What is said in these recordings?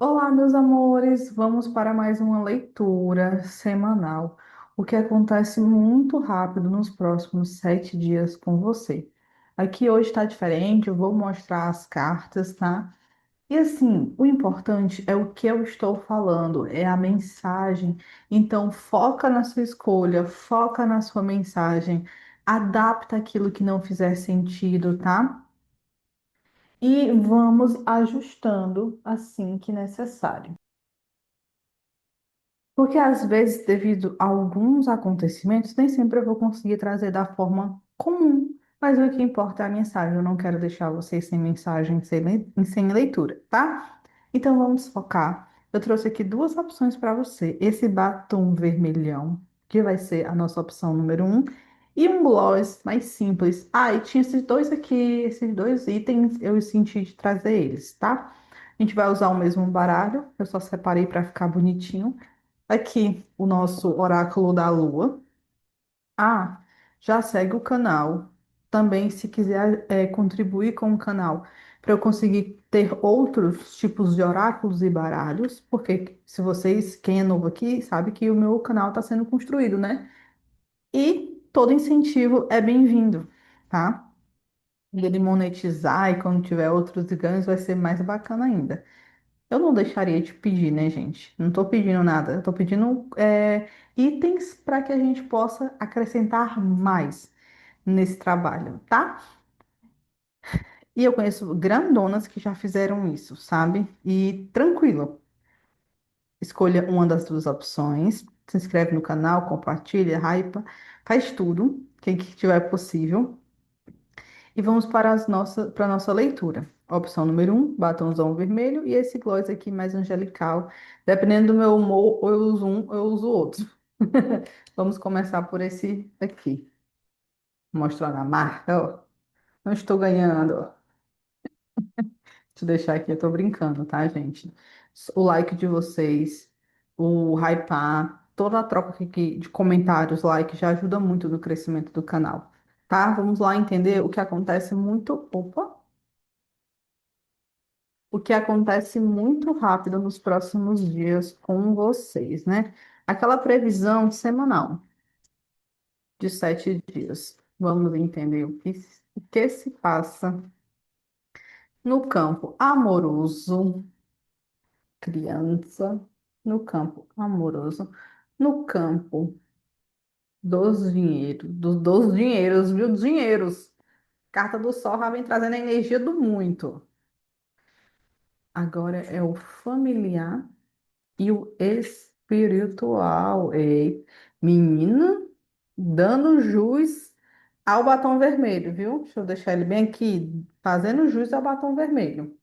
Olá, meus amores, vamos para mais uma leitura semanal, o que acontece muito rápido nos próximos 7 dias com você. Aqui hoje está diferente, eu vou mostrar as cartas, tá? E assim, o importante é o que eu estou falando, é a mensagem. Então, foca na sua escolha, foca na sua mensagem, adapta aquilo que não fizer sentido, tá? E vamos ajustando assim que necessário. Porque às vezes, devido a alguns acontecimentos, nem sempre eu vou conseguir trazer da forma comum. Mas o que importa é a mensagem. Eu não quero deixar vocês sem mensagem, sem leitura, tá? Então vamos focar. Eu trouxe aqui duas opções para você. Esse batom vermelhão, que vai ser a nossa opção número um, e um gloss mais simples. Ah, e tinha esses dois aqui, esses dois itens, eu senti de trazer eles, tá? A gente vai usar o mesmo baralho, eu só separei para ficar bonitinho. Aqui o nosso oráculo da Lua. Ah, já segue o canal. Também, se quiser contribuir com o canal, para eu conseguir ter outros tipos de oráculos e baralhos, porque se vocês, quem é novo aqui, sabe que o meu canal está sendo construído, né? E todo incentivo é bem-vindo, tá? Ele monetizar e quando tiver outros ganhos vai ser mais bacana ainda. Eu não deixaria de pedir, né, gente? Não estou pedindo nada. Eu estou pedindo itens para que a gente possa acrescentar mais nesse trabalho, tá? E eu conheço grandonas que já fizeram isso, sabe? E tranquilo. Escolha uma das duas opções. Se inscreve no canal, compartilha, hypa, faz tudo que tiver possível. E vamos para a nossa leitura. Opção número um, batomzão vermelho, e esse gloss aqui mais angelical. Dependendo do meu humor, ou eu uso um, ou eu uso outro. Vamos começar por esse aqui. Mostrar a marca, ó. Não estou ganhando, ó. Deixa eu deixar aqui, eu tô brincando, tá, gente? O like de vocês, o hypar, toda a troca aqui de comentários, like, já ajuda muito no crescimento do canal, tá? Vamos lá entender o que acontece muito. Opa! O que acontece muito rápido nos próximos dias com vocês, né? Aquela previsão semanal de 7 dias. Vamos entender o que se passa no campo amoroso, criança, no campo amoroso, no campo dos dinheiros, viu? Dinheiros. Carta do Sol já vem trazendo a energia do muito. Agora é o familiar e o espiritual. Ei, menina, dando jus ao batom vermelho, viu? Deixa eu deixar ele bem aqui, fazendo jus ao batom vermelho.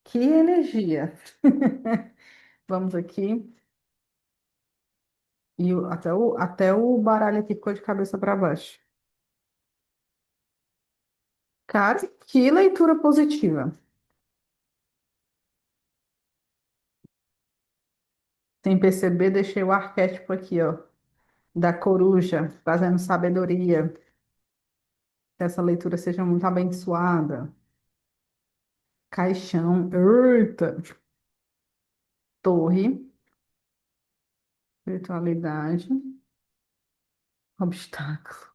Que energia! Vamos aqui. E até o baralho aqui ficou de cabeça para baixo. Cara, que leitura positiva. Sem perceber, deixei o arquétipo aqui, ó, da coruja, trazendo sabedoria. Que essa leitura seja muito abençoada. Caixão, eita, torre, virtualidade, obstáculo.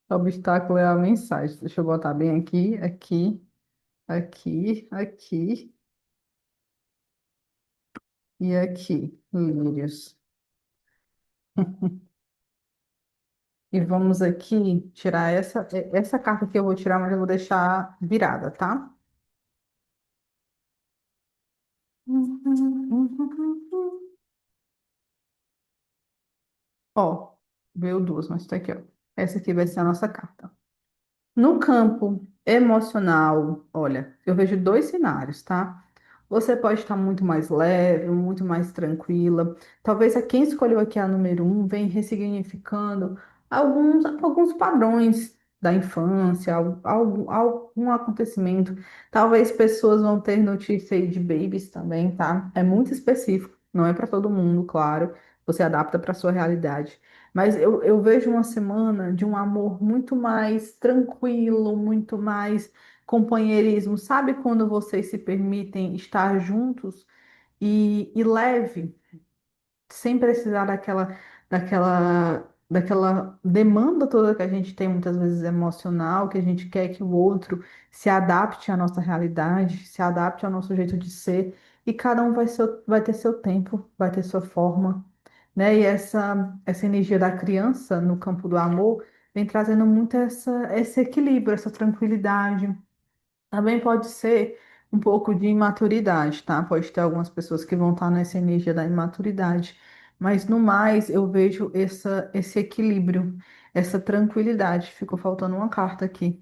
Obstáculo é a mensagem. Deixa eu botar bem aqui, aqui, aqui, aqui e aqui. Lírios. E vamos aqui tirar essa carta que eu vou tirar, mas eu vou deixar virada, tá? Ó, veio duas, mas tá aqui, ó. Essa aqui vai ser a nossa carta. No campo emocional, olha, eu vejo dois cenários, tá? Você pode estar muito mais leve, muito mais tranquila. Talvez a quem escolheu aqui a número um vem ressignificando alguns padrões da infância, algum acontecimento. Talvez pessoas vão ter notícia aí de babies também, tá? É muito específico, não é para todo mundo, claro. Você adapta para sua realidade. Mas eu vejo uma semana de um amor muito mais tranquilo, muito mais companheirismo. Sabe quando vocês se permitem estar juntos e leve? Sem precisar daquela demanda toda que a gente tem muitas vezes emocional, que a gente quer que o outro se adapte à nossa realidade, se adapte ao nosso jeito de ser, e cada um vai ter seu tempo, vai ter sua forma, né? E essa energia da criança no campo do amor vem trazendo muito esse equilíbrio, essa tranquilidade. Também pode ser um pouco de imaturidade, tá? Pode ter algumas pessoas que vão estar nessa energia da imaturidade, mas no mais eu vejo esse equilíbrio, essa tranquilidade. Ficou faltando uma carta aqui.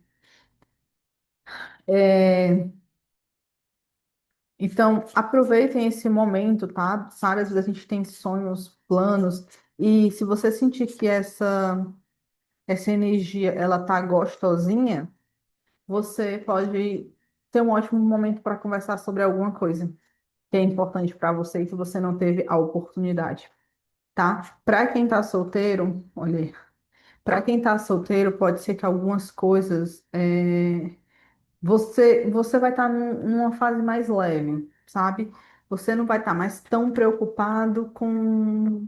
É, então, aproveitem esse momento, tá? Sabe, às vezes a gente tem sonhos, planos, e se você sentir que essa energia ela tá gostosinha, você pode ter um ótimo momento para conversar sobre alguma coisa que é importante para você e que você não teve a oportunidade, tá? Para quem tá solteiro, olha, para quem tá solteiro, pode ser que algumas coisas você vai estar numa fase mais leve, sabe? Você não vai estar mais tão preocupado com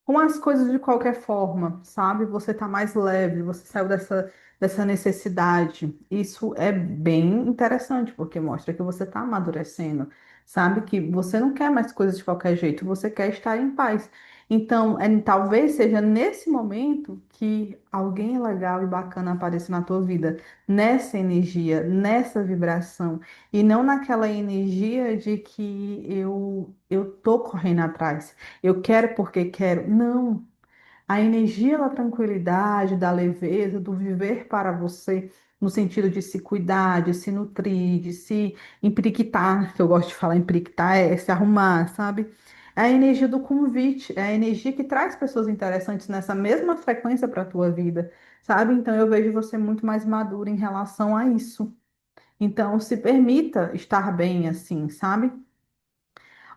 com as coisas de qualquer forma, sabe? Você tá mais leve, você saiu dessa necessidade. Isso é bem interessante, porque mostra que você tá amadurecendo, sabe? Que você não quer mais coisas de qualquer jeito, você quer estar em paz. Então, talvez seja nesse momento que alguém legal e bacana apareça na tua vida, nessa energia, nessa vibração, e não naquela energia de que eu tô correndo atrás. Eu quero porque quero. Não. A energia da tranquilidade, da leveza, do viver para você, no sentido de se cuidar, de se nutrir, de se empiriquitar, que eu gosto de falar empiriquitar, é se arrumar, sabe? É a energia do convite, é a energia que traz pessoas interessantes nessa mesma frequência para a tua vida, sabe? Então eu vejo você muito mais madura em relação a isso. Então se permita estar bem assim, sabe?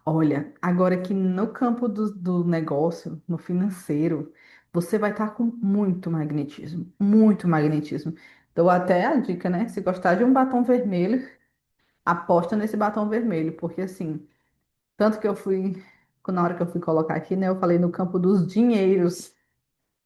Olha, agora que no campo do negócio, no financeiro, você vai estar com muito magnetismo, muito magnetismo. Dou até a dica, né? Se gostar de um batom vermelho, aposta nesse batom vermelho, porque assim, tanto que eu fui, na hora que eu fui colocar aqui, né? Eu falei no campo dos dinheiros.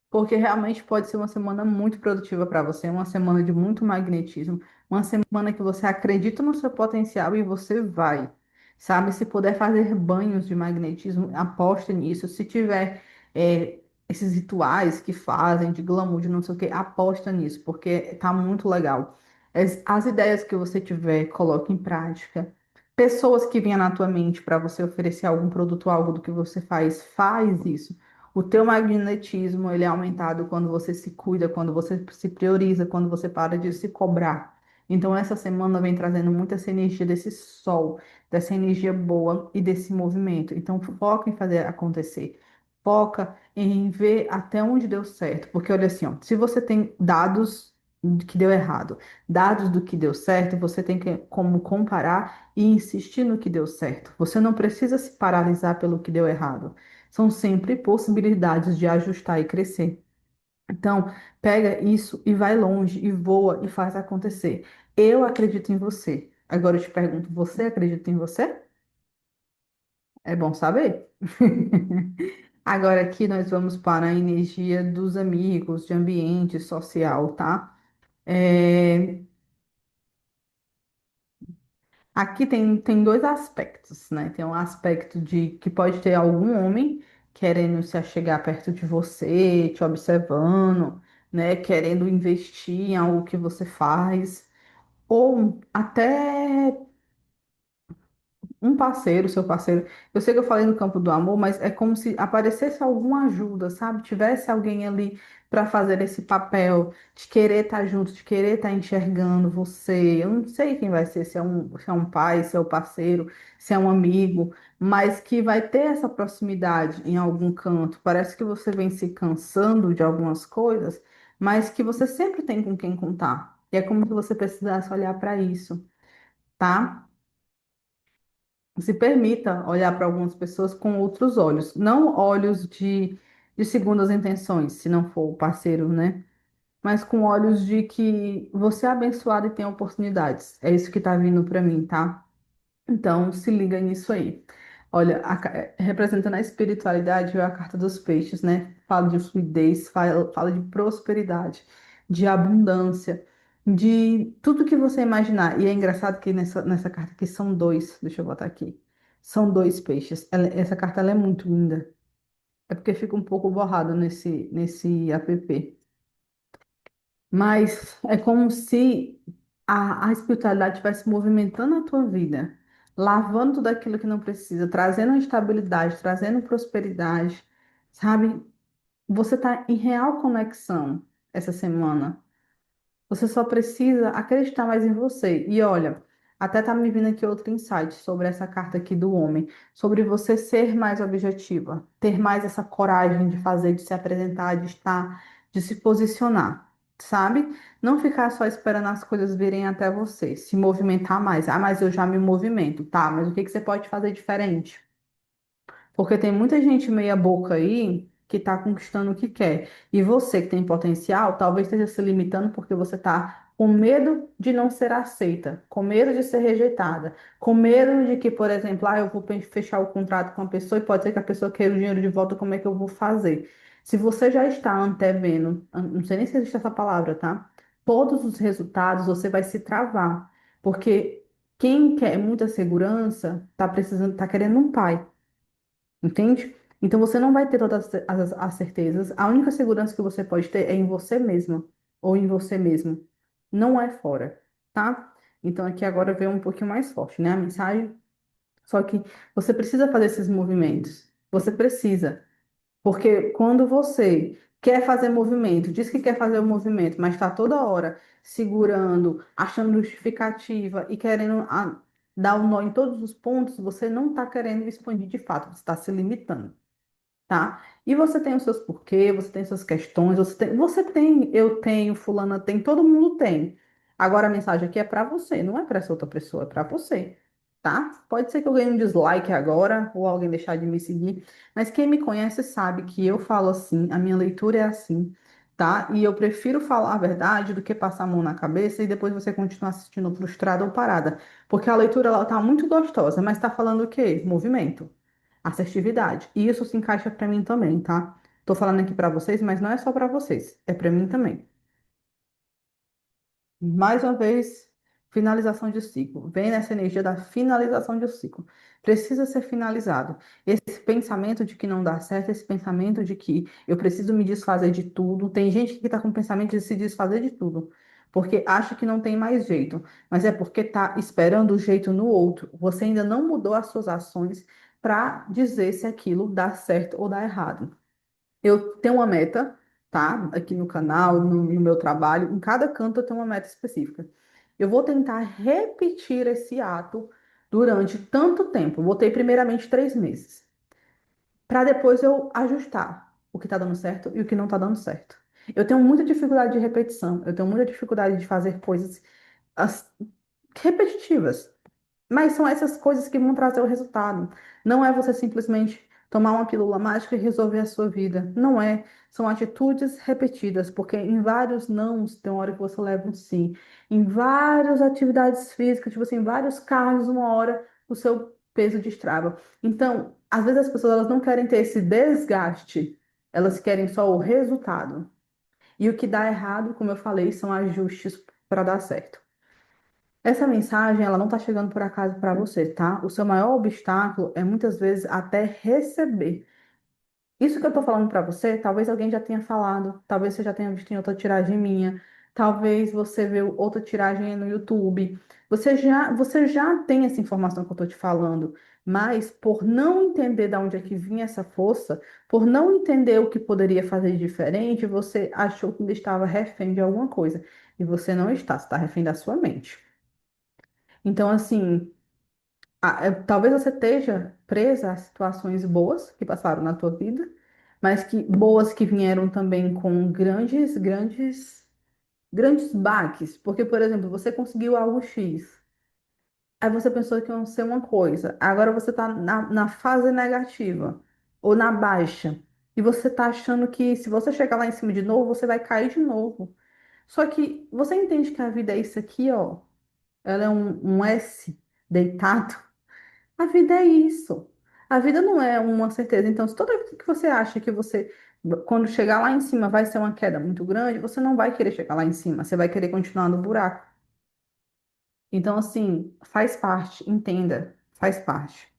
Porque realmente pode ser uma semana muito produtiva para você, uma semana de muito magnetismo, uma semana que você acredita no seu potencial e você vai. Sabe, se puder fazer banhos de magnetismo, aposta nisso. Se tiver esses rituais que fazem de glamour, de não sei o que, aposta nisso, porque tá muito legal. As ideias que você tiver, coloque em prática. Pessoas que venham na tua mente para você oferecer algum produto, algo do que você faz, faz isso. O teu magnetismo, ele é aumentado quando você se cuida, quando você se prioriza, quando você para de se cobrar. Então, essa semana vem trazendo muito essa energia desse sol, dessa energia boa e desse movimento. Então, foca em fazer acontecer. Foca em ver até onde deu certo. Porque, olha assim, ó, se você tem dados do que deu errado, dados do que deu certo, você tem que como comparar e insistir no que deu certo. Você não precisa se paralisar pelo que deu errado. São sempre possibilidades de ajustar e crescer. Então, pega isso e vai longe, e voa e faz acontecer. Eu acredito em você. Agora eu te pergunto, você acredita em você? É bom saber. Agora aqui nós vamos para a energia dos amigos, de ambiente social, tá? É, aqui tem dois aspectos, né? Tem um aspecto de que pode ter algum homem querendo se achegar perto de você, te observando, né? Querendo investir em algo que você faz, ou até um parceiro, seu parceiro. Eu sei que eu falei no campo do amor, mas é como se aparecesse alguma ajuda, sabe? Tivesse alguém ali para fazer esse papel de querer estar junto, de querer estar enxergando você. Eu não sei quem vai ser, se é um pai, se é um parceiro, se é um amigo, mas que vai ter essa proximidade em algum canto. Parece que você vem se cansando de algumas coisas, mas que você sempre tem com quem contar. E é como se você precisasse olhar para isso, tá? Se permita olhar para algumas pessoas com outros olhos, não olhos de segundas intenções, se não for o parceiro, né? mas com olhos de que você é abençoado e tem oportunidades. É isso que tá vindo para mim, tá? Então, se liga nisso aí. Olha, representando a espiritualidade, é a carta dos peixes, né? Fala de fluidez, fala de prosperidade, de abundância, de tudo que você imaginar. E é engraçado que nessa carta aqui são dois, deixa eu botar aqui. São dois peixes. Essa carta ela é muito linda. É porque fica um pouco borrado nesse app. Mas é como se a espiritualidade estivesse movimentando a tua vida, lavando tudo aquilo que não precisa, trazendo estabilidade, trazendo prosperidade, sabe? Você está em real conexão essa semana. Você só precisa acreditar mais em você. E olha, até tá me vindo aqui outro insight sobre essa carta aqui do homem, sobre você ser mais objetiva, ter mais essa coragem de fazer, de se apresentar, de estar, de se posicionar, sabe? Não ficar só esperando as coisas virem até você, se movimentar mais. Ah, mas eu já me movimento, tá? Mas o que que você pode fazer diferente? Porque tem muita gente meia boca aí que está conquistando o que quer. E você que tem potencial, talvez esteja se limitando porque você está com medo de não ser aceita, com medo de ser rejeitada, com medo de que, por exemplo, eu vou fechar o contrato com a pessoa e pode ser que a pessoa queira o dinheiro de volta, como é que eu vou fazer? Se você já está antevendo, não sei nem se existe essa palavra, tá? Todos os resultados, você vai se travar. Porque quem quer muita segurança está precisando, está querendo um pai. Entende? Então você não vai ter todas as certezas. A única segurança que você pode ter é em você mesma ou em você mesmo. Não é fora, tá? Então aqui agora veio um pouquinho mais forte, né? A mensagem. Só que você precisa fazer esses movimentos. Você precisa. Porque quando você quer fazer movimento, diz que quer fazer o movimento, mas está toda hora segurando, achando justificativa e querendo dar um nó em todos os pontos, você não está querendo expandir de fato, você está se limitando, tá? E você tem os seus porquês, você tem suas questões, eu tenho, fulana tem, todo mundo tem. Agora a mensagem aqui é para você, não é para essa outra pessoa, é para você, tá? Pode ser que eu ganhe um dislike agora ou alguém deixar de me seguir, mas quem me conhece sabe que eu falo assim, a minha leitura é assim, tá? E eu prefiro falar a verdade do que passar a mão na cabeça e depois você continuar assistindo frustrada ou parada, porque a leitura ela tá muito gostosa, mas tá falando o quê? Movimento. Assertividade. E isso se encaixa para mim também, tá? Tô falando aqui para vocês, mas não é só para vocês, é para mim também. Mais uma vez, finalização de ciclo. Vem nessa energia da finalização de ciclo. Precisa ser finalizado. Esse pensamento de que não dá certo, esse pensamento de que eu preciso me desfazer de tudo. Tem gente que está com o pensamento de se desfazer de tudo, porque acha que não tem mais jeito, mas é porque está esperando o jeito no outro. Você ainda não mudou as suas ações para dizer se aquilo dá certo ou dá errado. Eu tenho uma meta, tá? Aqui no canal, no meu trabalho, em cada canto eu tenho uma meta específica. Eu vou tentar repetir esse ato durante tanto tempo. Eu botei primeiramente 3 meses, para depois eu ajustar o que está dando certo e o que não está dando certo. Eu tenho muita dificuldade de repetição, eu tenho muita dificuldade de fazer coisas as- repetitivas. Mas são essas coisas que vão trazer o resultado. Não é você simplesmente tomar uma pílula mágica e resolver a sua vida. Não é. São atitudes repetidas, porque em vários nãos tem uma hora que você leva um sim. Em várias atividades físicas, tipo assim, em vários carros, uma hora o seu peso destrava. Então, às vezes as pessoas elas não querem ter esse desgaste, elas querem só o resultado. E o que dá errado, como eu falei, são ajustes para dar certo. Essa mensagem, ela não está chegando por acaso para você, tá? O seu maior obstáculo é muitas vezes até receber. Isso que eu estou falando para você, talvez alguém já tenha falado, talvez você já tenha visto em outra tiragem minha, talvez você viu outra tiragem no YouTube. Você já tem essa informação que eu estou te falando, mas por não entender de onde é que vinha essa força, por não entender o que poderia fazer de diferente, você achou que ainda estava refém de alguma coisa. E você não está, você está refém da sua mente. Então, assim, talvez você esteja presa a situações boas que passaram na tua vida, mas que boas que vieram também com grandes baques. Porque, por exemplo, você conseguiu algo X, aí você pensou que ia ser uma coisa, agora você está na fase negativa ou na baixa, e você está achando que se você chegar lá em cima de novo, você vai cair de novo. Só que você entende que a vida é isso aqui, ó. Ela é um S deitado. A vida é isso. A vida não é uma certeza. Então, se toda vez que você acha que você, quando chegar lá em cima, vai ser uma queda muito grande, você não vai querer chegar lá em cima. Você vai querer continuar no buraco. Então, assim, faz parte, entenda, faz parte.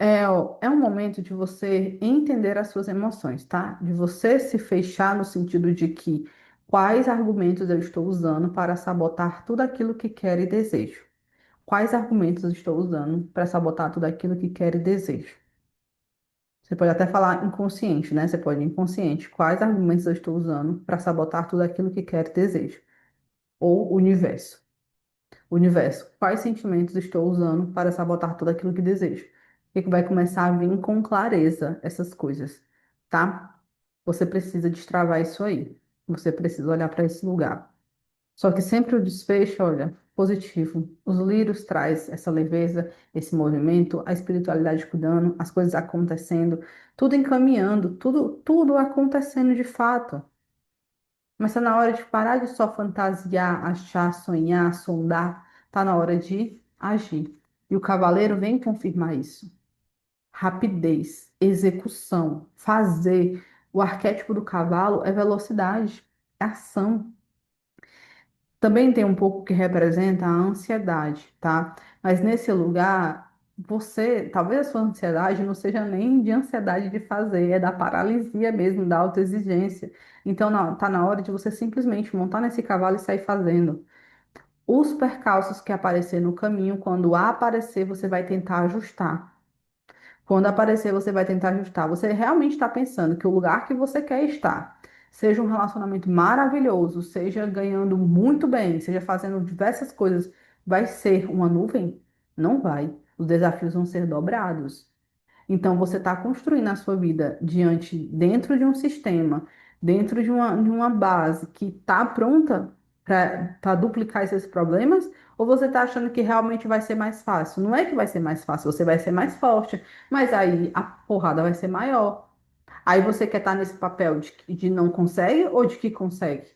É um momento de você entender as suas emoções, tá? De você se fechar no sentido de que quais argumentos eu estou usando para sabotar tudo aquilo que quero e desejo. Quais argumentos eu estou usando para sabotar tudo aquilo que quero e desejo. Você pode até falar inconsciente, né? Você pode inconsciente. Quais argumentos eu estou usando para sabotar tudo aquilo que quero e desejo? Ou universo. Universo, quais sentimentos estou usando para sabotar tudo aquilo que desejo? E que vai começar a vir com clareza essas coisas, tá? Você precisa destravar isso aí. Você precisa olhar para esse lugar. Só que sempre o desfecho, olha, positivo. Os lírios traz essa leveza, esse movimento, a espiritualidade cuidando, as coisas acontecendo, tudo encaminhando, tudo acontecendo de fato. Mas está na hora de parar de só fantasiar, achar, sonhar, sondar. Está na hora de agir. E o cavaleiro vem confirmar isso. Rapidez, execução, fazer. O arquétipo do cavalo é velocidade, é ação. Também tem um pouco que representa a ansiedade, tá? Mas nesse lugar, você, talvez a sua ansiedade não seja nem de ansiedade de fazer, é da paralisia mesmo, da autoexigência. Então, tá na hora de você simplesmente montar nesse cavalo e sair fazendo. Os percalços que aparecer no caminho, quando aparecer, você vai tentar ajustar. Quando aparecer, você vai tentar ajustar. Você realmente está pensando que o lugar que você quer estar, seja um relacionamento maravilhoso, seja ganhando muito bem, seja fazendo diversas coisas, vai ser uma nuvem? Não vai. Os desafios vão ser dobrados. Então, você está construindo a sua vida dentro de um sistema, dentro de uma base que está pronta para duplicar esses problemas, ou você está achando que realmente vai ser mais fácil? Não é que vai ser mais fácil, você vai ser mais forte, mas aí a porrada vai ser maior. Aí você quer estar nesse papel de não consegue ou de que consegue?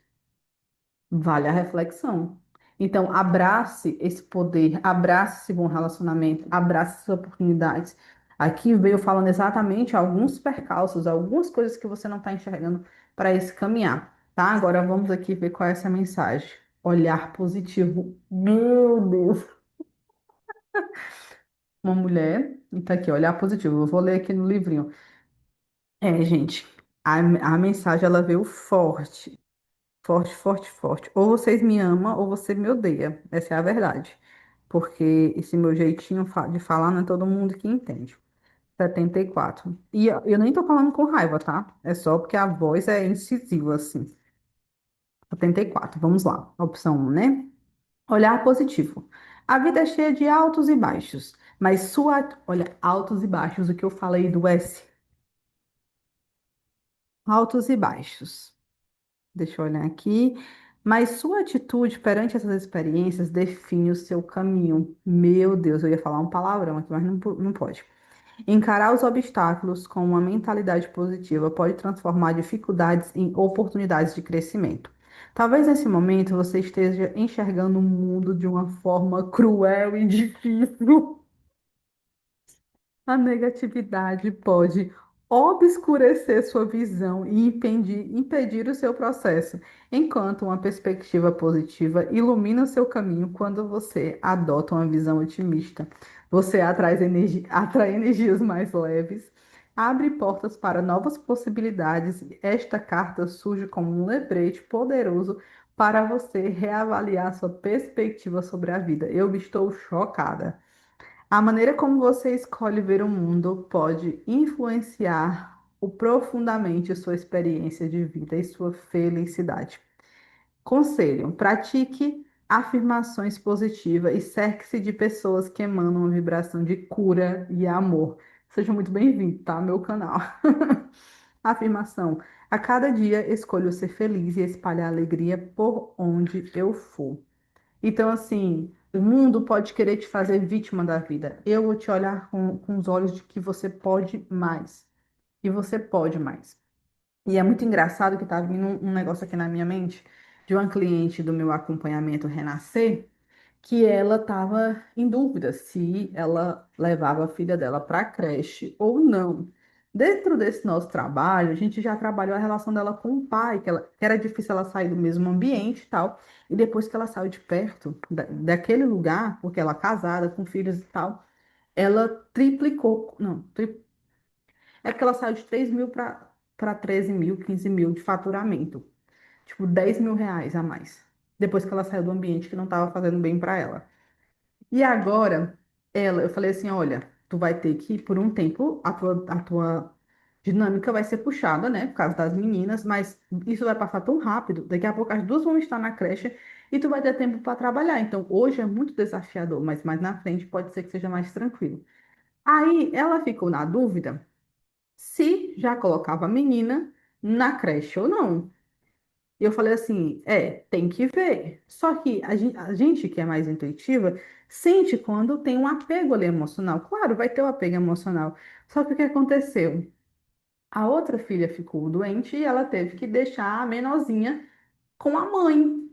Vale a reflexão. Então, abrace esse poder, abrace esse bom relacionamento, abrace essas oportunidades. Aqui veio falando exatamente alguns percalços, algumas coisas que você não está enxergando para esse caminhar, tá? Agora vamos aqui ver qual é essa mensagem. Olhar positivo. Meu Deus! Uma mulher, e tá aqui, olhar positivo. Eu vou ler aqui no livrinho. Gente, a mensagem ela veio forte. Forte, forte, forte. Ou vocês me amam ou você me odeia. Essa é a verdade. Porque esse meu jeitinho de falar não é todo mundo que entende. 74. E eu nem tô falando com raiva, tá? É só porque a voz é incisiva, assim. 74. Vamos lá. Opção 1, né? Olhar positivo. A vida é cheia de altos e baixos. Mas sua. Olha, altos e baixos, o que eu falei do S. Altos e baixos. Deixa eu olhar aqui. Mas sua atitude perante essas experiências define o seu caminho. Meu Deus, eu ia falar um palavrão aqui, mas não pode. Encarar os obstáculos com uma mentalidade positiva pode transformar dificuldades em oportunidades de crescimento. Talvez nesse momento você esteja enxergando o mundo de uma forma cruel e difícil. A negatividade pode obscurecer sua visão e impedir o seu processo, enquanto uma perspectiva positiva ilumina o seu caminho quando você adota uma visão otimista. Você atrai energias mais leves, abre portas para novas possibilidades. Esta carta surge como um lembrete poderoso para você reavaliar sua perspectiva sobre a vida. Eu estou chocada. A maneira como você escolhe ver o mundo pode influenciar profundamente sua experiência de vida e sua felicidade. Conselho: pratique afirmações positivas e cerque-se de pessoas que emanam uma vibração de cura e amor. Seja muito bem-vindo, tá? Meu canal. Afirmação: a cada dia escolho ser feliz e espalhar alegria por onde eu for. Então, assim, o mundo pode querer te fazer vítima da vida. Eu vou te olhar com os olhos de que você pode mais. E você pode mais. E é muito engraçado que tá vindo um negócio aqui na minha mente de uma cliente do meu acompanhamento Renascer, que ela estava em dúvida se ela levava a filha dela para a creche ou não. Dentro desse nosso trabalho, a gente já trabalhou a relação dela com o pai, que era difícil ela sair do mesmo ambiente e tal. E depois que ela saiu de perto daquele lugar, porque ela é casada, com filhos e tal, ela triplicou, não, é porque ela saiu de 3 mil para 13 mil, 15 mil de faturamento. Tipo, 10 mil reais a mais. Depois que ela saiu do ambiente que não estava fazendo bem para ela. E agora, eu falei assim, olha, tu vai ter que, por um tempo, a tua dinâmica vai ser puxada, né, por causa das meninas, mas isso vai passar tão rápido, daqui a pouco as duas vão estar na creche e tu vai ter tempo para trabalhar. Então, hoje é muito desafiador, mas mais na frente pode ser que seja mais tranquilo. Aí, ela ficou na dúvida se já colocava a menina na creche ou não. E eu falei assim, tem que ver. Só que a gente que é mais intuitiva sente quando tem um apego ali emocional. Claro, vai ter o apego emocional. Só que o que aconteceu? A outra filha ficou doente e ela teve que deixar a menorzinha com a mãe.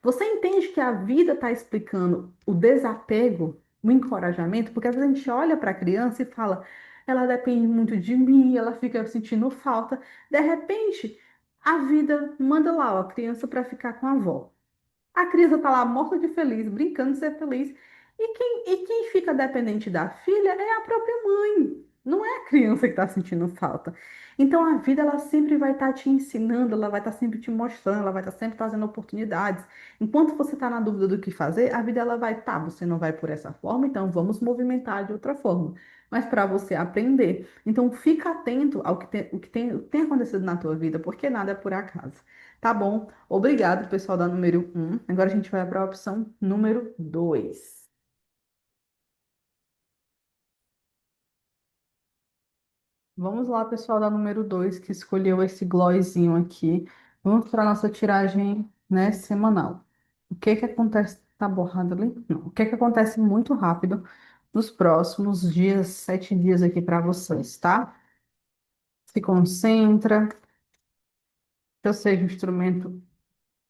Você entende que a vida está explicando o desapego, o encorajamento? Porque às vezes a gente olha para a criança e fala, ela depende muito de mim, ela fica sentindo falta. De repente, a vida manda lá, ó, a criança para ficar com a avó. A criança tá lá morta de feliz, brincando de ser feliz. E quem fica dependente da filha é a própria mãe. Não é a criança que está sentindo falta. Então a vida ela sempre vai estar te ensinando, ela vai estar sempre te mostrando, ela vai estar sempre trazendo oportunidades. Enquanto você está na dúvida do que fazer, a vida ela vai, tá, você não vai por essa forma, então vamos movimentar de outra forma. Mas para você aprender. Então fica atento ao o que tem acontecido na tua vida, porque nada é por acaso. Tá bom? Obrigado, pessoal da número um. Agora a gente vai para a opção número 2. Vamos lá, pessoal da número 2 que escolheu esse glossinho aqui. Vamos para a nossa tiragem, né, semanal. O que que acontece? Tá borrado ali? Não. O que que acontece muito rápido nos próximos dias, 7 dias aqui para vocês, tá? Se concentra, que eu seja um instrumento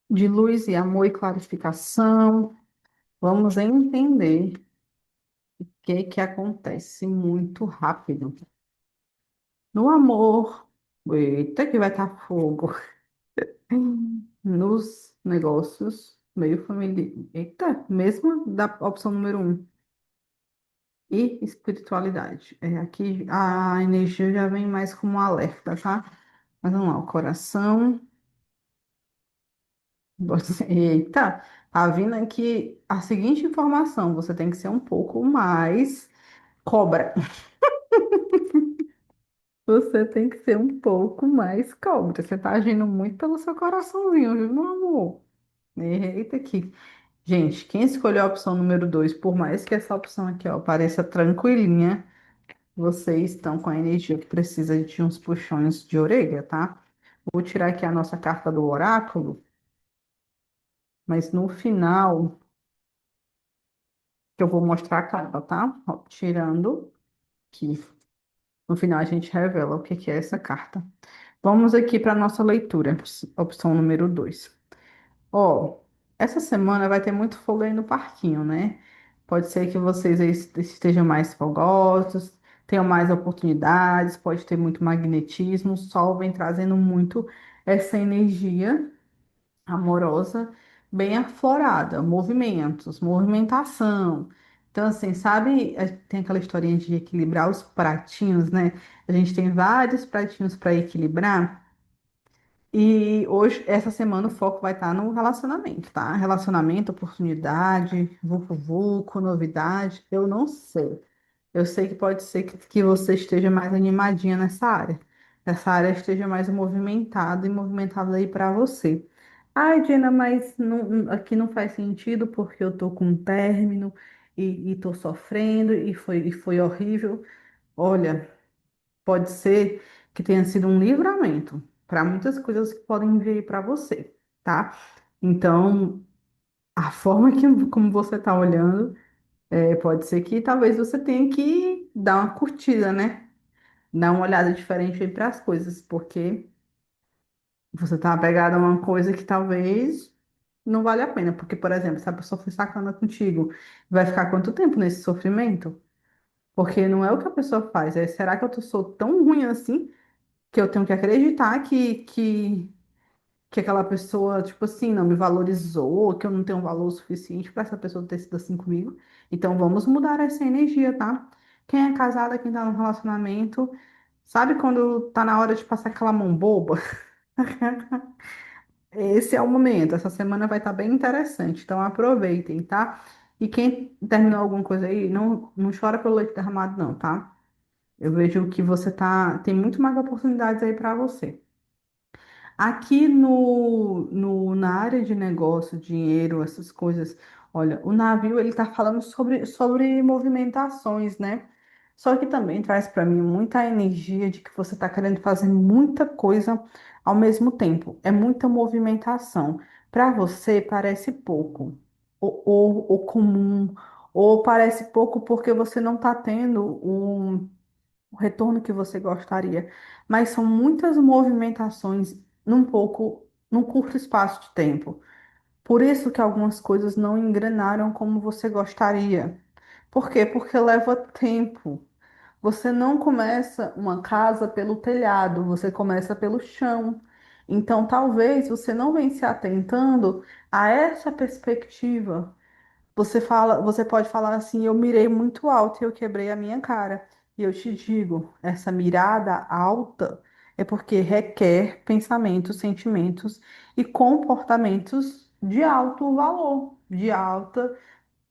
de luz e amor e clarificação. Vamos entender que acontece muito rápido. No amor, eita, que vai estar fogo. Nos negócios, meio familiar. Eita, mesmo da opção número um. E espiritualidade. Aqui a energia já vem mais como um alerta, tá? Mas vamos lá, o coração. Eita, tá vindo aqui a seguinte informação: você tem que ser um pouco mais cobra. Você tem que ser um pouco mais cobra. Você tá agindo muito pelo seu coraçãozinho, viu, meu amor? Eita aqui. Gente, quem escolheu a opção número 2, por mais que essa opção aqui, ó, pareça tranquilinha, vocês estão com a energia que precisa de uns puxões de orelha, tá? Vou tirar aqui a nossa carta do oráculo, mas no final, que eu vou mostrar a carta, tá? Ó, tirando aqui. No final a gente revela o que que é essa carta. Vamos aqui para a nossa leitura, opção número 2. Ó, essa semana vai ter muito fogo aí no parquinho, né? Pode ser que vocês aí estejam mais fogosos, tenham mais oportunidades, pode ter muito magnetismo. O sol vem trazendo muito essa energia amorosa bem aflorada, movimentos, movimentação. Então, assim, sabe, tem aquela historinha de equilibrar os pratinhos, né? A gente tem vários pratinhos para equilibrar. E hoje, essa semana, o foco vai estar no relacionamento, tá? Relacionamento, oportunidade, vucu-vucu, novidade, eu não sei. Eu sei que pode ser que você esteja mais animadinha nessa área. Essa área esteja mais movimentada e movimentada aí para você. Ai, Diana, mas aqui não faz sentido porque eu tô com um término e tô sofrendo e foi horrível. Olha. Pode ser que tenha sido um livramento para muitas coisas que podem vir para você, tá? Então, a forma como você está olhando, pode ser que talvez você tenha que dar uma curtida, né? Dar uma olhada diferente aí para as coisas, porque Você tá apegado a uma coisa que talvez não vale a pena. Porque, por exemplo, se a pessoa for sacana contigo, vai ficar quanto tempo nesse sofrimento? Porque não é o que a pessoa faz, é será que eu sou tão ruim assim que eu tenho que acreditar que aquela pessoa, tipo assim, não me valorizou, que eu não tenho valor suficiente para essa pessoa ter sido assim comigo? Então vamos mudar essa energia, tá? Quem é casada, quem tá no relacionamento, sabe quando tá na hora de passar aquela mão boba? Esse é o momento. Essa semana vai estar bem interessante, então aproveitem, tá? E quem terminou alguma coisa aí, não chora pelo leite derramado, não, tá? Eu vejo que você tem muito mais oportunidades aí para você. Aqui na área de negócio, dinheiro, essas coisas, olha, o navio ele está falando sobre movimentações, né? Só que também traz para mim muita energia de que você está querendo fazer muita coisa ao mesmo tempo. É muita movimentação. Para você parece pouco, ou comum, ou parece pouco porque você não está tendo o retorno que você gostaria. Mas são muitas movimentações num curto espaço de tempo. Por isso que algumas coisas não engrenaram como você gostaria. Por quê? Porque leva tempo. Você não começa uma casa pelo telhado, você começa pelo chão. Então, talvez você não venha se atentando a essa perspectiva. Você pode falar assim, eu mirei muito alto e eu quebrei a minha cara. E eu te digo, essa mirada alta é porque requer pensamentos, sentimentos e comportamentos de alto valor, de alta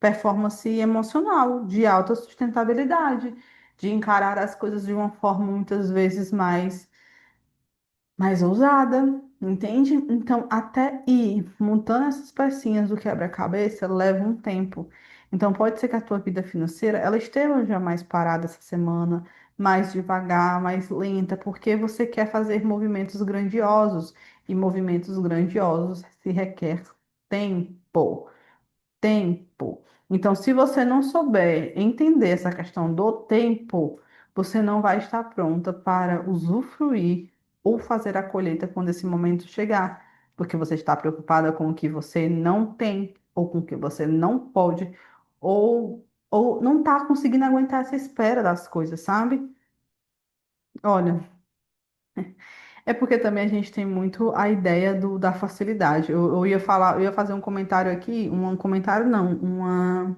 performance emocional, de alta sustentabilidade, de encarar as coisas de uma forma muitas vezes mais ousada, entende? Então, até ir montando essas pecinhas do quebra-cabeça leva um tempo. Então, pode ser que a tua vida financeira ela esteja mais parada essa semana, mais devagar, mais lenta, porque você quer fazer movimentos grandiosos e movimentos grandiosos se requer tempo. Tempo. Então, se você não souber entender essa questão do tempo, você não vai estar pronta para usufruir ou fazer a colheita quando esse momento chegar, porque você está preocupada com o que você não tem, ou com o que você não pode, ou não está conseguindo aguentar essa espera das coisas, sabe? Olha, é porque também a gente tem muito a ideia da facilidade. Eu ia falar, eu ia fazer um comentário aqui, um comentário não,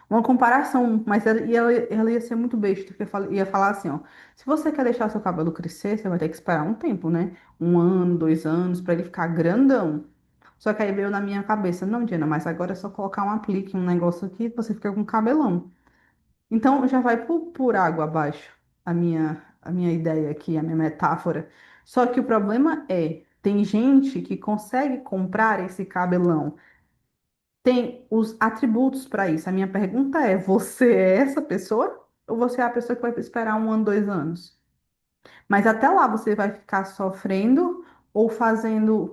uma comparação, mas ela ia ser muito besta, porque ia falar assim, ó, se você quer deixar seu cabelo crescer, você vai ter que esperar um tempo, né? 1 ano, 2 anos, para ele ficar grandão. Só que aí veio na minha cabeça, não, Diana, mas agora é só colocar um aplique, um negócio aqui, você fica com cabelão. Então já vai por água abaixo a minha ideia aqui, a minha metáfora. Só que o problema é, tem gente que consegue comprar esse cabelão, tem os atributos para isso. A minha pergunta é: você é essa pessoa? Ou você é a pessoa que vai esperar 1 ano, 2 anos? Mas até lá você vai ficar sofrendo ou fazendo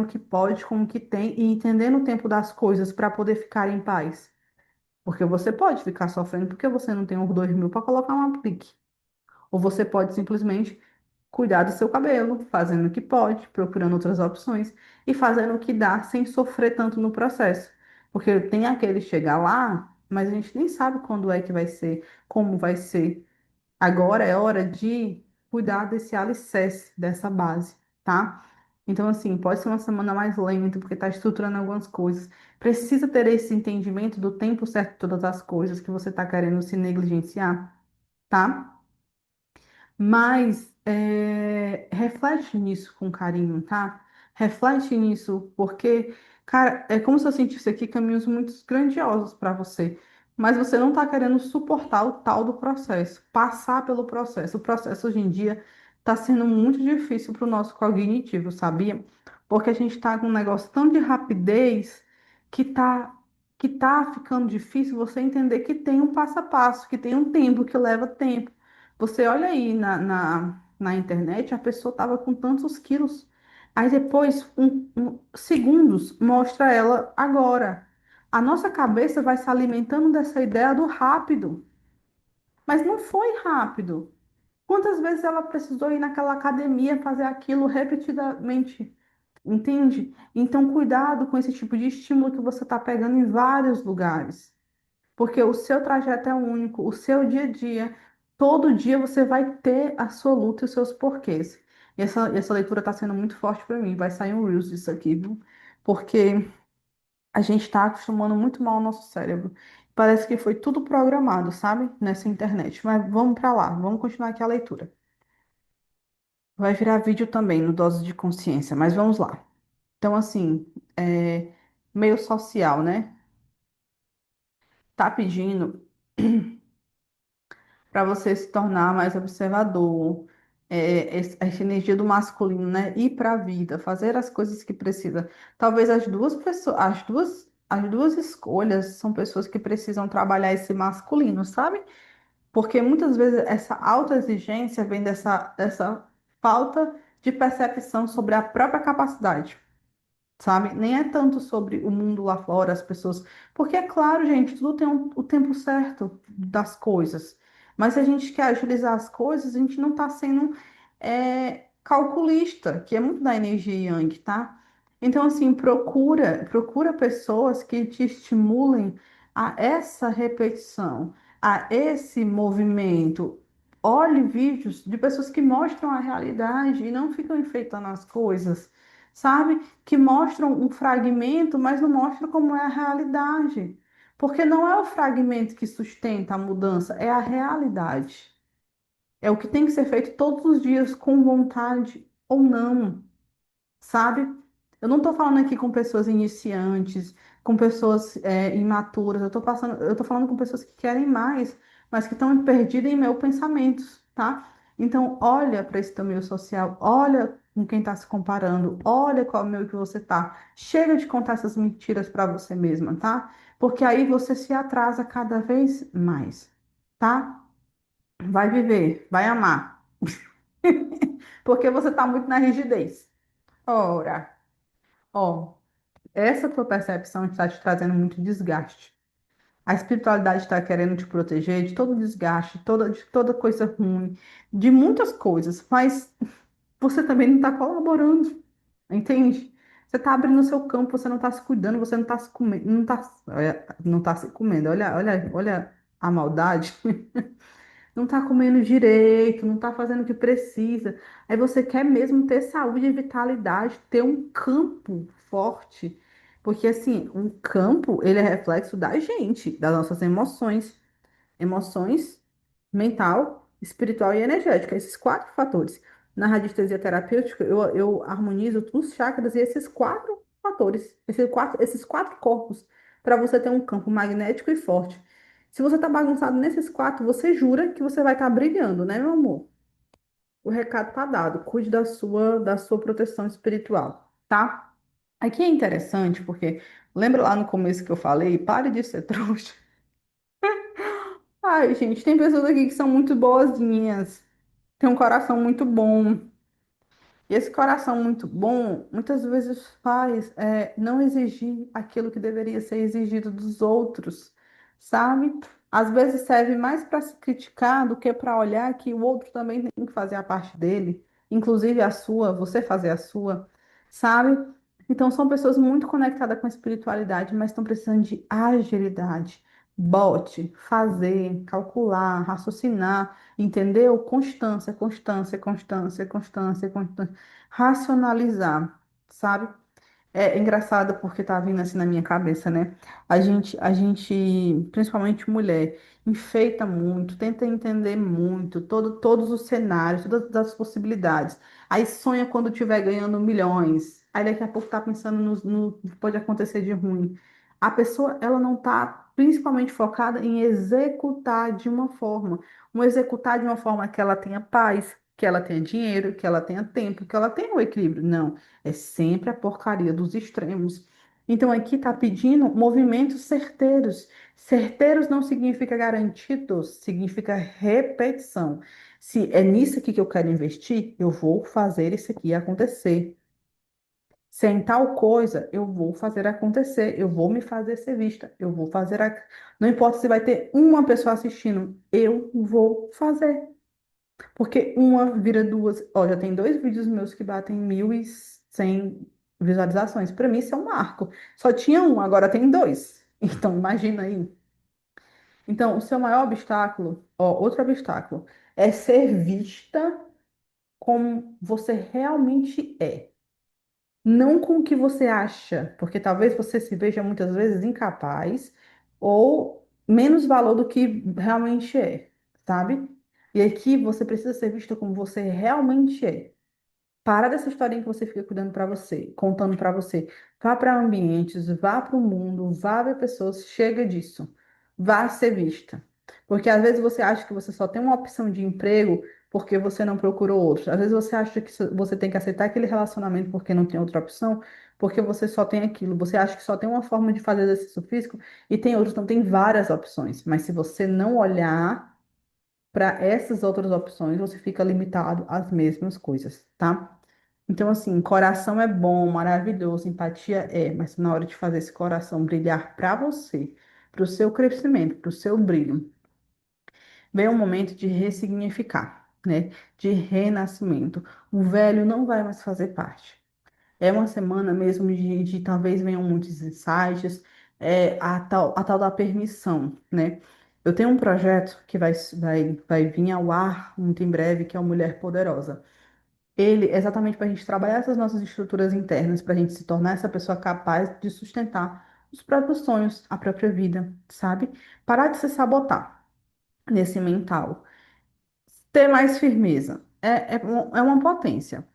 o que pode com o que tem e entendendo o tempo das coisas para poder ficar em paz. Porque você pode ficar sofrendo porque você não tem os 2.000 para colocar um aplique. Ou você pode simplesmente cuidar do seu cabelo, fazendo o que pode, procurando outras opções e fazendo o que dá sem sofrer tanto no processo. Porque tem aquele chegar lá, mas a gente nem sabe quando é que vai ser, como vai ser. Agora é hora de cuidar desse alicerce, dessa base, tá? Então, assim, pode ser uma semana mais lenta, porque está estruturando algumas coisas. Precisa ter esse entendimento do tempo certo de todas as coisas que você está querendo se negligenciar, tá? Mas reflete nisso com carinho, tá? Reflete nisso, porque, cara, é como se eu sentisse aqui caminhos muito grandiosos para você. Mas você não está querendo suportar o tal do processo, passar pelo processo. O processo hoje em dia está sendo muito difícil para o nosso cognitivo, sabia? Porque a gente está com um negócio tão de rapidez que tá ficando difícil você entender que tem um passo a passo, que tem um tempo, que leva tempo. Você olha aí na internet, a pessoa estava com tantos quilos. Aí depois, segundos, mostra ela agora. A nossa cabeça vai se alimentando dessa ideia do rápido. Mas não foi rápido. Quantas vezes ela precisou ir naquela academia fazer aquilo repetidamente? Entende? Então, cuidado com esse tipo de estímulo que você está pegando em vários lugares. Porque o seu trajeto é único, o seu dia a dia, todo dia você vai ter a sua luta e os seus porquês. E essa leitura está sendo muito forte para mim. Vai sair um Reels disso aqui, viu? Porque a gente está acostumando muito mal o nosso cérebro. Parece que foi tudo programado, sabe? Nessa internet. Mas vamos para lá, vamos continuar aqui a leitura. Vai virar vídeo também no Dose de Consciência, mas vamos lá. Então, assim, meio social, né? Tá pedindo para você se tornar mais observador, essa energia do masculino, né? Ir para a vida, fazer as coisas que precisa. Talvez as duas pessoas, as duas escolhas são pessoas que precisam trabalhar esse masculino, sabe? Porque muitas vezes essa autoexigência vem dessa falta de percepção sobre a própria capacidade, sabe? Nem é tanto sobre o mundo lá fora, as pessoas. Porque é claro, gente, tudo tem o tempo certo das coisas. Mas se a gente quer agilizar as coisas, a gente não está sendo calculista, que é muito da energia Yang, tá? Então, assim, procura pessoas que te estimulem a essa repetição, a esse movimento. Olhe vídeos de pessoas que mostram a realidade e não ficam enfeitando as coisas, sabe? Que mostram um fragmento, mas não mostram como é a realidade. Porque não é o fragmento que sustenta a mudança, é a realidade. É o que tem que ser feito todos os dias, com vontade ou não, sabe? Eu não estou falando aqui com pessoas iniciantes, com pessoas imaturas, eu tô falando com pessoas que querem mais, mas que estão perdidas em meus pensamentos, tá? Então, olha para esse teu meio social, olha com quem está se comparando, olha qual meio que você tá. Chega de contar essas mentiras para você mesma, tá? Porque aí você se atrasa cada vez mais, tá? Vai viver, vai amar, porque você está muito na rigidez. Ora, ó. Essa tua percepção está te trazendo muito desgaste. A espiritualidade está querendo te proteger de todo desgaste, de toda coisa ruim, de muitas coisas, mas você também não está colaborando, entende? Você está abrindo o seu campo, você não está se cuidando, você não está se comendo, não tá se comendo. Olha a maldade. Não está comendo direito, não está fazendo o que precisa. Aí você quer mesmo ter saúde e vitalidade, ter um campo forte. Porque assim, um campo, ele é reflexo da gente, das nossas emoções. Emoções, mental, espiritual e energética. Esses quatro fatores. Na radiestesia terapêutica, eu harmonizo os chakras e esses quatro fatores, esses quatro corpos, para você ter um campo magnético e forte. Se você tá bagunçado nesses quatro, você jura que você vai estar brilhando, né, meu amor? O recado tá dado. Cuide da sua proteção espiritual, tá? Aqui é interessante porque lembra lá no começo que eu falei, pare de ser trouxa. Ai, gente, tem pessoas aqui que são muito boazinhas, tem um coração muito bom. E esse coração muito bom, muitas vezes faz não exigir aquilo que deveria ser exigido dos outros, sabe? Às vezes serve mais para se criticar do que para olhar que o outro também tem que fazer a parte dele, inclusive a sua, você fazer a sua, sabe? Então são pessoas muito conectadas com a espiritualidade, mas estão precisando de agilidade. Bote, fazer, calcular, raciocinar, entendeu? Constância, constância, constância, constância, constância racionalizar, sabe? É engraçado porque tá vindo assim na minha cabeça, né? A gente, principalmente mulher, enfeita muito, tenta entender muito todos os cenários, todas as possibilidades. Aí sonha quando estiver ganhando milhões. Aí daqui a pouco tá pensando no que pode acontecer de ruim. A pessoa, ela não tá principalmente focada em executar de uma forma. Executar de uma forma que ela tenha paz, que ela tenha dinheiro, que ela tenha tempo, que ela tenha o equilíbrio. Não. É sempre a porcaria dos extremos. Então aqui está pedindo movimentos certeiros. Certeiros não significa garantidos, significa repetição. Se é nisso aqui que eu quero investir, eu vou fazer isso aqui acontecer. Se é em tal coisa, eu vou fazer acontecer, eu vou me fazer ser vista, eu vou fazer. Não importa se vai ter uma pessoa assistindo, eu vou fazer. Porque uma vira duas. Ó, já tem dois vídeos meus que batem 1.100 visualizações. Para mim, isso é um marco. Só tinha um, agora tem dois. Então, imagina aí. Então, o seu maior obstáculo, ó, outro obstáculo, é ser vista como você realmente é. Não com o que você acha, porque talvez você se veja muitas vezes incapaz ou menos valor do que realmente é, sabe? E aqui você precisa ser vista como você realmente é. Para dessa historinha que você fica cuidando para você, contando para você. Vá para ambientes, vá para o mundo, vá ver pessoas, chega disso. Vá ser vista. Porque às vezes você acha que você só tem uma opção de emprego porque você não procurou outro. Às vezes você acha que você tem que aceitar aquele relacionamento porque não tem outra opção, porque você só tem aquilo. Você acha que só tem uma forma de fazer exercício físico e tem outros, então tem várias opções. Mas se você não olhar para essas outras opções, você fica limitado às mesmas coisas, tá? Então, assim, coração é bom, maravilhoso, empatia é, mas na hora de fazer esse coração brilhar para você, para o seu crescimento, para o seu brilho, vem um momento de ressignificar, né? De renascimento. O velho não vai mais fazer parte. É uma semana mesmo de talvez venham muitos insights, a tal da permissão, né? Eu tenho um projeto que vai vir ao ar muito em breve, que é o Mulher Poderosa. Ele é exatamente para a gente trabalhar essas nossas estruturas internas, para a gente se tornar essa pessoa capaz de sustentar os próprios sonhos, a própria vida, sabe? Parar de se sabotar nesse mental. Ter mais firmeza. É uma potência.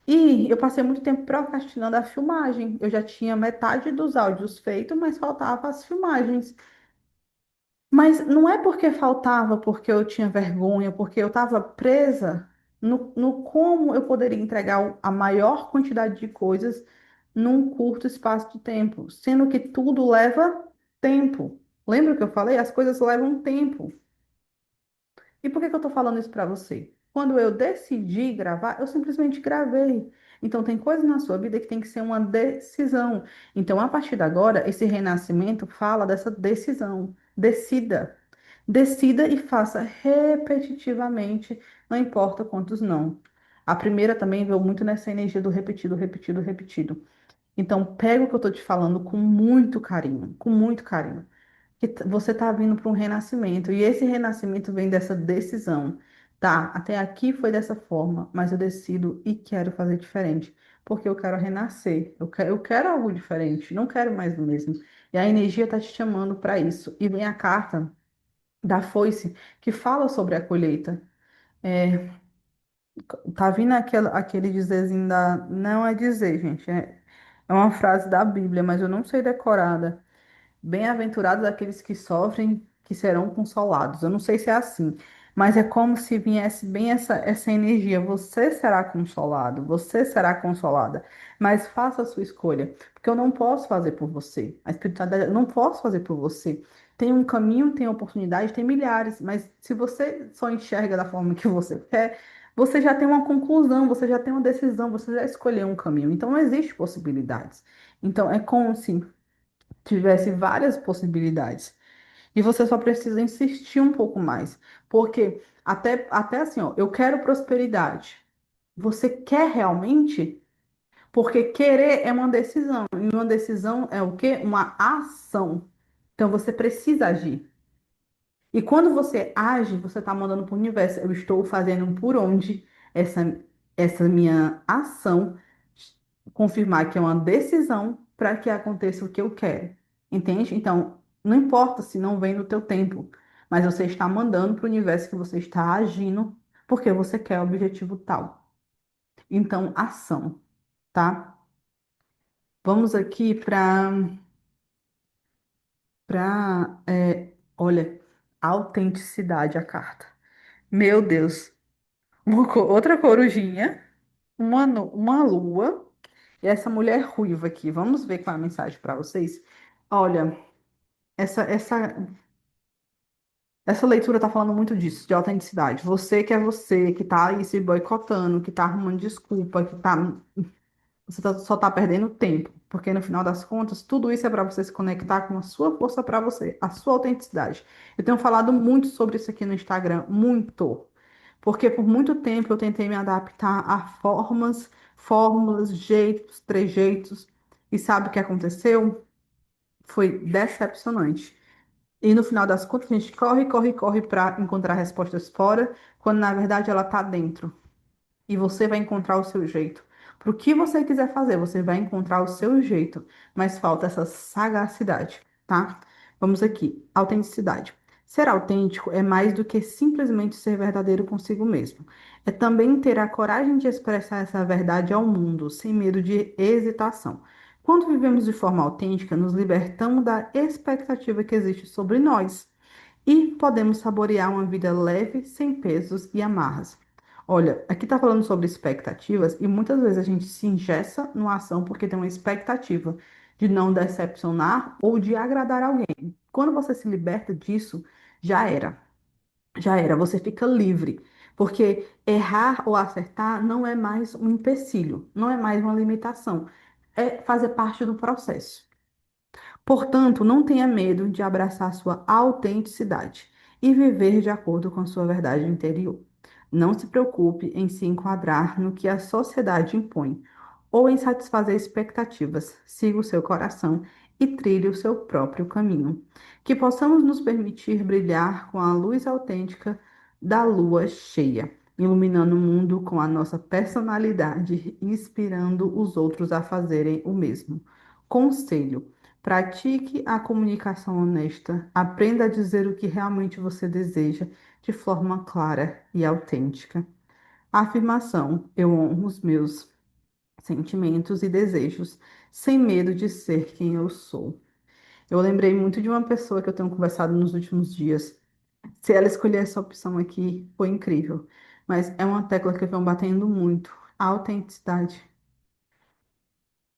E eu passei muito tempo procrastinando a filmagem. Eu já tinha metade dos áudios feitos, mas faltava as filmagens. Mas não é porque faltava, porque eu tinha vergonha, porque eu estava presa no como eu poderia entregar a maior quantidade de coisas num curto espaço de tempo, sendo que tudo leva tempo. Lembra que eu falei? As coisas levam tempo. E por que que eu tô falando isso pra você? Quando eu decidi gravar, eu simplesmente gravei. Então, tem coisas na sua vida que tem que ser uma decisão. Então, a partir de agora, esse renascimento fala dessa decisão. Decida. Decida e faça repetitivamente, não importa quantos não. A primeira também veio muito nessa energia do repetido, repetido, repetido. Então, pega o que eu tô te falando com muito carinho, com muito carinho que você está vindo para um renascimento. E esse renascimento vem dessa decisão. Tá, até aqui foi dessa forma, mas eu decido e quero fazer diferente. Porque eu quero renascer. Eu quero algo diferente. Não quero mais do mesmo. E a energia está te chamando para isso. E vem a carta da foice que fala sobre a colheita. É, tá vindo aquele dizerzinho da. Não é dizer, gente. É uma frase da Bíblia, mas eu não sei decorada. Bem-aventurados aqueles que sofrem, que serão consolados. Eu não sei se é assim, mas é como se viesse bem essa energia. Você será consolado, você será consolada, mas faça a sua escolha, porque eu não posso fazer por você. A espiritualidade, eu não posso fazer por você. Tem um caminho, tem oportunidade, tem milhares, mas se você só enxerga da forma que você quer, você já tem uma conclusão, você já tem uma decisão, você já escolheu um caminho. Então não existe possibilidades. Então é como se tivesse várias possibilidades. E você só precisa insistir um pouco mais. Porque até assim, ó, eu quero prosperidade. Você quer realmente? Porque querer é uma decisão. E uma decisão é o quê? Uma ação. Então você precisa agir. E quando você age, você está mandando para o universo. Eu estou fazendo por onde essa, essa minha ação confirmar que é uma decisão para que aconteça o que eu quero. Entende? Então, não importa se não vem no teu tempo, mas você está mandando para o universo que você está agindo porque você quer o objetivo tal. Então, ação, tá? Vamos aqui olha, autenticidade a carta. Meu Deus. Outra corujinha, uma lua e essa mulher ruiva aqui. Vamos ver qual é a mensagem para vocês. Olha, essa, essa, essa leitura tá falando muito disso, de autenticidade. Você que é você, que tá aí se boicotando, que tá arrumando desculpa, só tá perdendo tempo. Porque no final das contas, tudo isso é para você se conectar com a sua força para você, a sua autenticidade. Eu tenho falado muito sobre isso aqui no Instagram, muito. Porque por muito tempo eu tentei me adaptar a fórmulas, jeitos, trejeitos, e sabe o que aconteceu? Foi decepcionante. E no final das contas, a gente corre, corre, corre para encontrar respostas fora, quando na verdade ela está dentro. E você vai encontrar o seu jeito. Para o que você quiser fazer, você vai encontrar o seu jeito, mas falta essa sagacidade, tá? Vamos aqui, autenticidade. Ser autêntico é mais do que simplesmente ser verdadeiro consigo mesmo. É também ter a coragem de expressar essa verdade ao mundo, sem medo de hesitação. Quando vivemos de forma autêntica, nos libertamos da expectativa que existe sobre nós e podemos saborear uma vida leve, sem pesos e amarras. Olha, aqui está falando sobre expectativas e muitas vezes a gente se engessa numa ação porque tem uma expectativa de não decepcionar ou de agradar alguém. Quando você se liberta disso, já era, já era, você fica livre. Porque errar ou acertar não é mais um empecilho, não é mais uma limitação, é fazer parte do processo. Portanto, não tenha medo de abraçar sua autenticidade e viver de acordo com sua verdade interior. Não se preocupe em se enquadrar no que a sociedade impõe ou em satisfazer expectativas. Siga o seu coração e trilhe o seu próprio caminho. Que possamos nos permitir brilhar com a luz autêntica da lua cheia, iluminando o mundo com a nossa personalidade e inspirando os outros a fazerem o mesmo. Conselho: pratique a comunicação honesta. Aprenda a dizer o que realmente você deseja de forma clara e autêntica. Afirmação: eu honro os meus sentimentos e desejos, sem medo de ser quem eu sou. Eu lembrei muito de uma pessoa que eu tenho conversado nos últimos dias. Se ela escolher essa opção aqui, foi incrível. Mas é uma tecla que eu venho batendo muito. A autenticidade.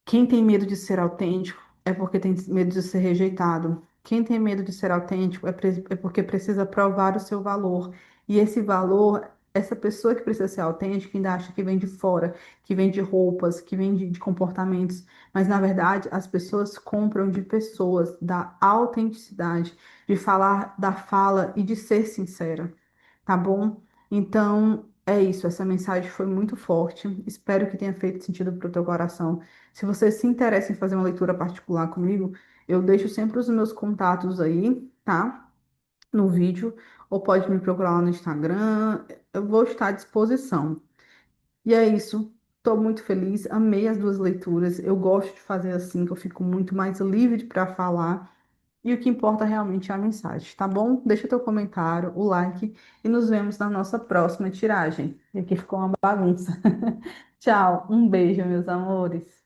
Quem tem medo de ser autêntico é porque tem medo de ser rejeitado. Quem tem medo de ser autêntico é porque precisa provar o seu valor. E esse valor, essa pessoa que precisa ser autêntica ainda acha que vem de fora, que vem de roupas, que vem de comportamentos. Mas, na verdade, as pessoas compram de pessoas, da autenticidade, de falar da fala e de ser sincera. Tá bom? Então, é isso. Essa mensagem foi muito forte. Espero que tenha feito sentido para o teu coração. Se você se interessa em fazer uma leitura particular comigo, eu deixo sempre os meus contatos aí, tá? No vídeo, ou pode me procurar lá no Instagram. Eu vou estar à disposição. E é isso. Estou muito feliz. Amei as duas leituras. Eu gosto de fazer assim, que eu fico muito mais livre para falar. E o que importa realmente é a mensagem, tá bom? Deixa teu comentário, o like e nos vemos na nossa próxima tiragem. E aqui ficou uma bagunça. Tchau, um beijo, meus amores.